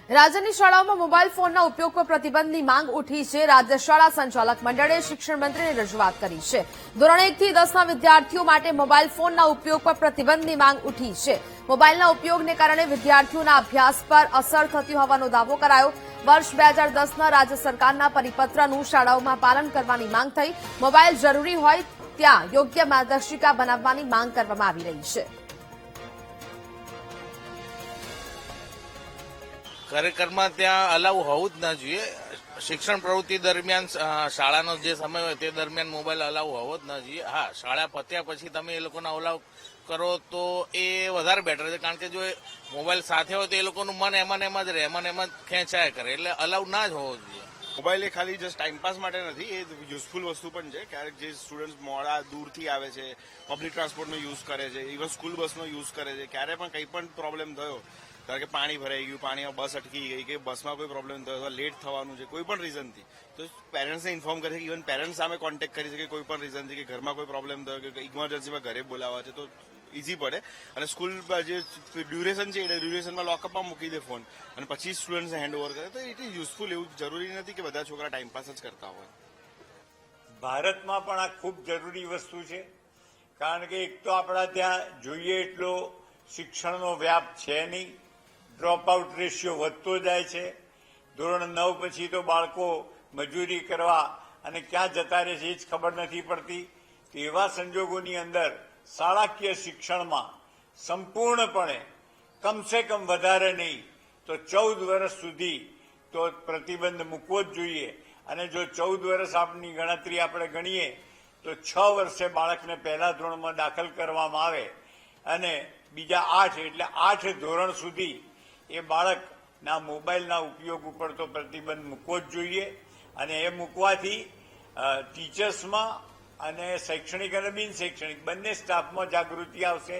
રાજ્યની શાળાઓમાં મોબાઈલ ફોનના ઉપયોગ પર પ્રતિબંધની માંગ ઉઠી છે। રાજ્ય શાળા સંચાલક મંડળે શિક્ષણ મંત્રીને રજૂઆત કરી છે। ધોરણ 1 થી 10ના વિદ્યાર્થીઓ માટે મોબાઈલ ફોનના ઉપયોગ પર પ્રતિબંધની માંગ ઉઠી છે। મોબાઈલના ઉપયોગને કારણે વિદ્યાર્થીઓના અભ્યાસ પર અસર થતી હોવાનો દાવો કરાયો। વર્ષ 2010ના રાજ્ય સરકારના પરિપત્રનું શાળાઓમાં પાલન કરવાની માંગ થઈ। મોબાઈલ જરૂરી હોય ત્યાં યોગ્ય માર્ગદર્શિકા બનાવવાની માંગ કરવામાં આવી રહી છે। ખરેખરમાં ત્યાં અલાઉ હોવું જ ના જોઈએ। શિક્ષણ પ્રવૃત્તિ દરમિયાન શાળાનો જે સમય હોય તે દરમિયાન મોબાઈલ અલાઉ હોવો જ ના જોઈએ। હા, શાળા પત્યા પછી તમે એ લોકોને અલાઉ કરો તો એ વધારે બેટર છે, કારણ કે જો મોબાઈલ સાથે હોય તો એ લોકોનું મન એમાં ને એમાં જ રહે, એમાં ને એમાં ખેંચાયા કરે, એટલે અલાઉ ના જ હોવો જોઈએ। મોબાઈલ એ ખાલી જસ્ટ ટાઈમપાસ માટે નથી, એ યુઝફુલ વસ્તુ પણ છે। ક્યારેક જે સ્ટુડન્ટ મોડા દૂરથી આવે છે, પબ્લિક ટ્રાન્સપોર્ટનો યુઝ કરે છે, ઇવન સ્કૂલ બસનો યુઝ કરે છે, ક્યારે પણ કંઈ પણ પ્રોબ્લેમ થયો, કારણ કે પાણી ભરાઈ ગયું, પાણીમાં બસ અટકી ગઈ, કે બસમાં કોઈ પ્રોબ્લેમ થયો અથવા લેટ થવાનું છે કોઈ પણ રીઝનથી, તો પેરેન્ટ્સને ઇન્ફોર્મ કરે છે। ઇવન પેરેન્ટ્સ સામે કોન્ટેક્ટ કરી શકે કોઈ પણ રીઝનથી, કે ઘરમાં કોઈ પ્રોબ્લેમ થયો કે ઇમરજન્સીમાં ઘરે બોલાવવા છે, તો ઇઝી પડે। અને સ્કૂલ જે ડ્યુરેશન છે એ ડ્યુરેશનમાં લોકઅપમાં મૂકી દે ફોન અને પછી સ્ટુડન્ટ્સને હેન્ડ ઓવર કરે, તો ઇટ ઇઝ યુઝફુલ। એવું જરૂરી નથી કે બધા છોકરા ટાઈમપાસ જ કરતા હોય। ભારતમાં પણ આ ખૂબ જરૂરી વસ્તુ છે, કારણ કે એક તો આપણા ત્યાં જોઈએ એટલો શિક્ષણનો વ્યાપ છે નહીં, ડ્રોપ આઉટ રેશિયો વધતો જાય છે। ધોરણ 9 પછી તો બાળકો મજૂરી કરવા અને ક્યાં જતા રહે છે એ જ ખબર નથી પડતી। તો એવા સંજોગોની અંદર શાળાકીય શિક્ષણમાં સંપૂર્ણપણે કમસે કમ વધારે નહીં તો 14 વર્ષ સુધી તો પ્રતિબંધ મૂકવો જ જોઈએ। અને જો 14 વર્ષ આપની ગણતરી આપણે ગણીએ તો 6 વર્ષે બાળકને પહેલા ધોરણમાં દાખલ કરવામાં આવે અને બીજા 8 એટલે 8 ધોરણ સુધી એ બાળકના મોબાઈલના ઉપયોગ ઉપર તો પ્રતિબંધ મૂકવો જ જોઈએ। અને એ મૂકવાથી ટીચર્સમાં અને શૈક્ષણિક અને બિન શૈક્ષણિક બંને સ્ટાફમાં જાગૃતિ આવશે।